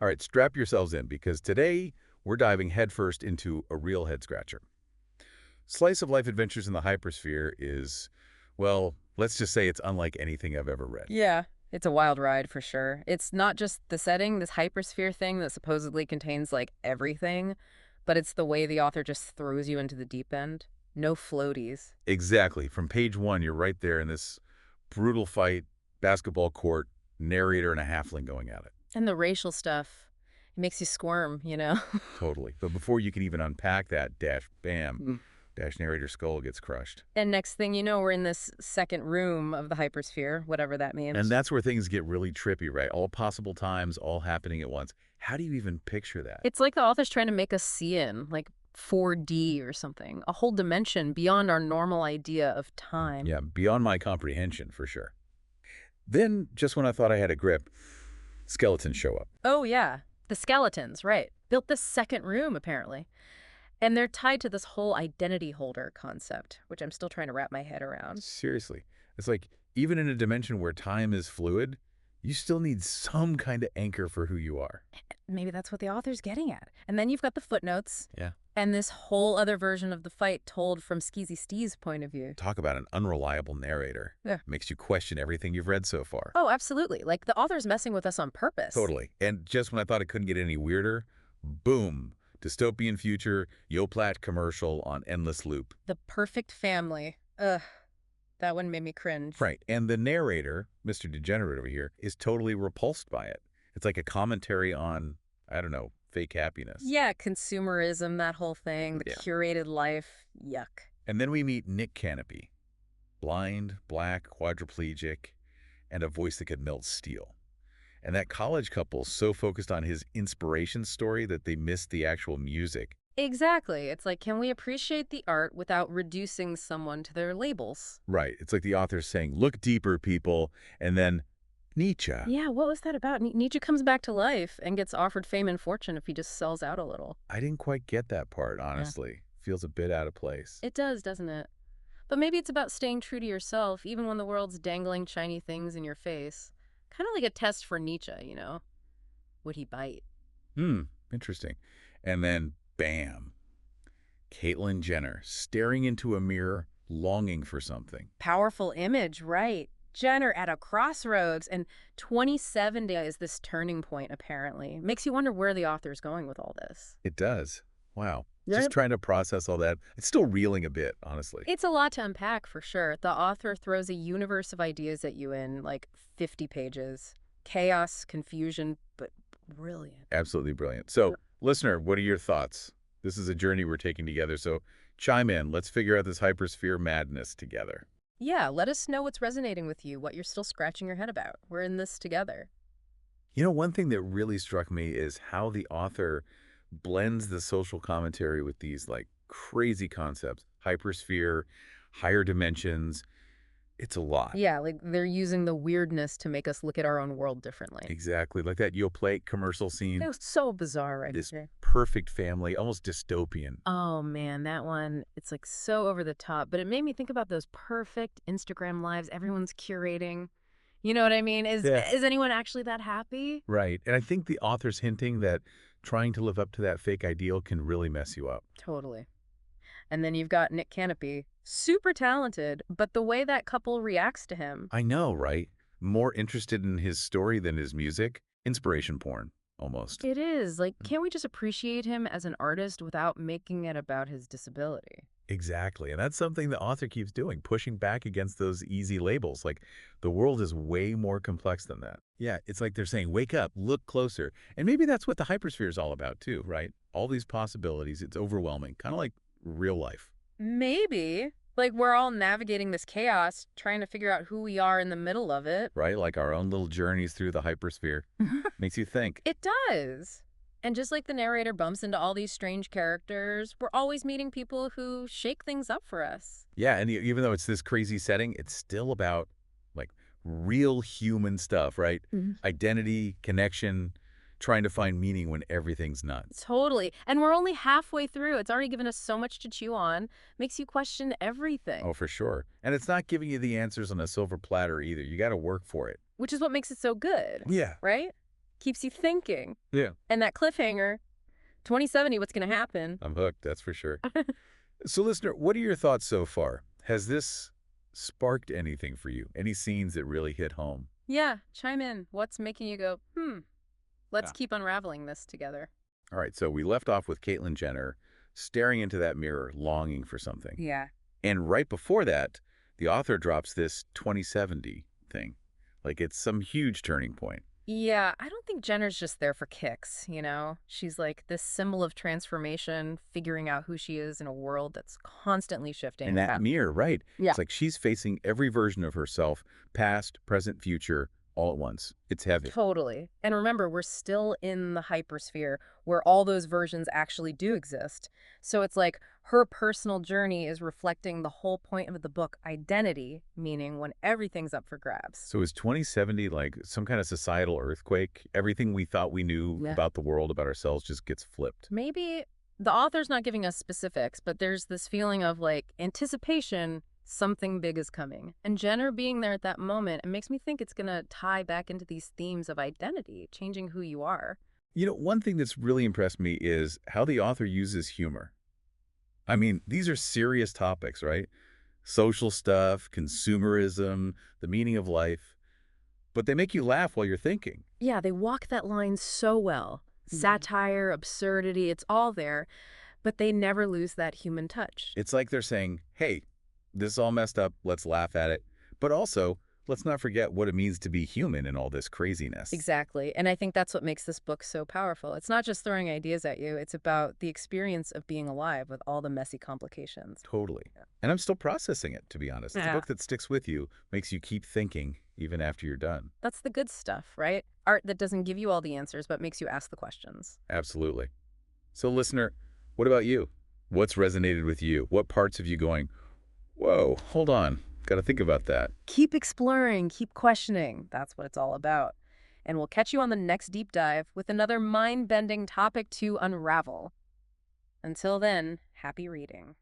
All right, strap yourselves in because today we're diving headfirst into a real head-scratcher. Slice of life adventures in the hypersphere is, well, let's just say it's unlike anything I've ever read. Yeah, it's a wild ride for sure. It's not just the setting, this hypersphere thing that supposedly contains like everything, but it's the way the author just throws you into the deep end. No floaties. Exactly. From page one, you're right there in this brutal fight, basketball court, narrator and a halfling going at it. And the racial stuff, it makes you squirm, you know? Totally. But before you can even unpack that, dash, bam, Mm. dash narrator skull gets crushed. And next thing you know, we're in this second room of the hypersphere, whatever that And means. that's where things get really trippy, right? All possible times, all happening at once. How do you even picture that? It's like the author's trying to make us see in, like 4D or something, a whole dimension beyond our normal idea of time. Yeah, beyond my comprehension, for sure. Then, just when I thought I had a grip, skeletons show up. Oh, yeah. The skeletons, right. Built this second room, apparently. And they're tied to this whole identity holder concept, which I'm still trying to wrap my head around. Seriously. It's like, even in a dimension where time is fluid, you still need some kind of anchor for who you are. Maybe that's what the author's getting at. And then you've got the footnotes Yeah. and this whole other version of the fight told from Skeezy Steve's point of view. Talk about an unreliable narrator. Yeah. Makes you question everything you've read so far. Oh, absolutely. Like the author's messing with us on purpose. Totally. And just when I thought it couldn't get any weirder, boom. Dystopian future, Yoplait commercial on endless loop. The perfect family. Ugh. That one made me cringe. Right. And the narrator, Mr. Degenerate over here, is totally repulsed by it. It's like a commentary on, I don't know, fake happiness. Yeah, consumerism, that whole thing, the Yeah. curated life. Yuck. And then we meet Nick Canopy. Blind, black, quadriplegic, and a voice that could melt steel. And that college couple's so focused on his inspiration story that they missed the actual music. Exactly. It's like, can we appreciate the art without reducing someone to their labels? Right. It's like the author's saying, look deeper, people, and then Nietzsche. Yeah, what was that about? Nietzsche comes back to life and gets offered fame and fortune if he just sells out a little. I didn't quite get that part, honestly. Feels a bit out of place. It does, doesn't it? But maybe it's about staying true to yourself, even when the world's dangling shiny things in your face. Kind of like a test for Nietzsche, you know? Would he bite? Interesting. And then, bam, Caitlyn Jenner staring into a mirror, longing for something. Powerful image, right. Jenner at a crossroads, and 2070 is this turning point, apparently. Makes you wonder where the author's going with all this. It does. Wow. Yeah. Just trying to process all that. It's still reeling a bit, honestly. It's a lot to unpack, for sure. The author throws a universe of ideas at you in, like, 50 pages. Chaos, confusion, but brilliant. Absolutely brilliant. So, listener, what are your thoughts? This is a journey we're taking together, so chime in. Let's figure out this hypersphere madness together. Yeah, let us know what's resonating with you, what you're still scratching your head about. We're in this together. You know, one thing that really struck me is how the author blends the social commentary with these like crazy concepts, hypersphere, higher dimensions. It's a lot. Yeah, like they're using the weirdness to make us look at our own world differently. Exactly. Like that Yoplait commercial scene. It was so bizarre right This there. perfect family, almost dystopian. Oh man, that one, it's like so over the top, but it made me think about those perfect Instagram lives everyone's curating. You know what I mean? Yeah. Is anyone actually that happy? Right. And I think the author's hinting that trying to live up to that fake ideal can really mess you up. Totally. And then you've got Nick Canopy, super talented, but the way that couple reacts to him. I know, right? More interested in his story than his music. Inspiration porn, almost. It is. Like, can't we just appreciate him as an artist without making it about his disability? Exactly. And that's something the author keeps doing, pushing back against those easy labels. Like, the world is way more complex than that. Yeah, it's like they're saying, wake up, look closer. And maybe that's what the hypersphere is all about, too, right? All these possibilities. It's overwhelming, kind of like real life. Maybe. Like, we're all navigating this chaos, trying to figure out who we are in the middle of it. Right? Like our own little journeys through the hypersphere. Makes you think. It does. And just like the narrator bumps into all these strange characters, we're always meeting people who shake things up for us. Yeah, and even though it's this crazy setting, it's still about, like, real human stuff, right? Identity, connection, trying to find meaning when everything's nuts. Totally. And we're only halfway through. It's already given us so much to chew on. Makes you question everything. Oh, for sure. And it's not giving you the answers on a silver platter either. You got to work for it. Which is what makes it so good. Yeah. Right? Keeps you thinking. Yeah. And that cliffhanger, 2070, what's going to happen? I'm hooked, that's for sure. So, listener, what are your thoughts so far? Has this sparked anything for you? Any scenes that really hit home? Yeah, chime in. What's making you go, let's Yeah. keep unraveling this together. All right, so we left off with Caitlyn Jenner staring into that mirror, longing for something. Yeah. And right before that, the author drops this 2070 thing. Like it's some huge turning point. Yeah, I don't think Jenner's just there for kicks, you know? She's like this symbol of transformation, figuring out who she is in a world that's constantly shifting. And that mirror, right? Yeah. It's like she's facing every version of herself, past, present, future, all at once. It's heavy. Totally. And remember, we're still in the hypersphere where all those versions actually do exist. So it's like her personal journey is reflecting the whole point of the book, identity, meaning when everything's up for grabs. So is 2070 like some kind of societal earthquake? Everything we thought we knew about the world, about ourselves, just gets flipped. Maybe the author's not giving us specifics, but there's this feeling of like anticipation, something big is coming. And Jenner being there at that moment, it makes me think it's going to tie back into these themes of identity, changing who you are. You know, one thing that's really impressed me is how the author uses humor. I mean, these are serious topics, right? Social stuff, consumerism, the meaning of life. But they make you laugh while you're thinking. Yeah, they walk that line so well. Satire, absurdity, it's all there, but they never lose that human touch. It's like they're saying, hey, this is all messed up, let's laugh at it. But also, let's not forget what it means to be human in all this craziness. Exactly. And I think that's what makes this book so powerful. It's not just throwing ideas at you. It's about the experience of being alive with all the messy complications. Totally. And I'm still processing it, to be honest. It's a book that sticks with you, makes you keep thinking even after you're done. That's the good stuff, right? Art that doesn't give you all the answers, but makes you ask the questions. Absolutely. So, listener, what about you? What's resonated with you? What parts of you going, whoa, hold on, got to think about that? Keep exploring, keep questioning. That's what it's all about. And we'll catch you on the next deep dive with another mind-bending topic to unravel. Until then, happy reading.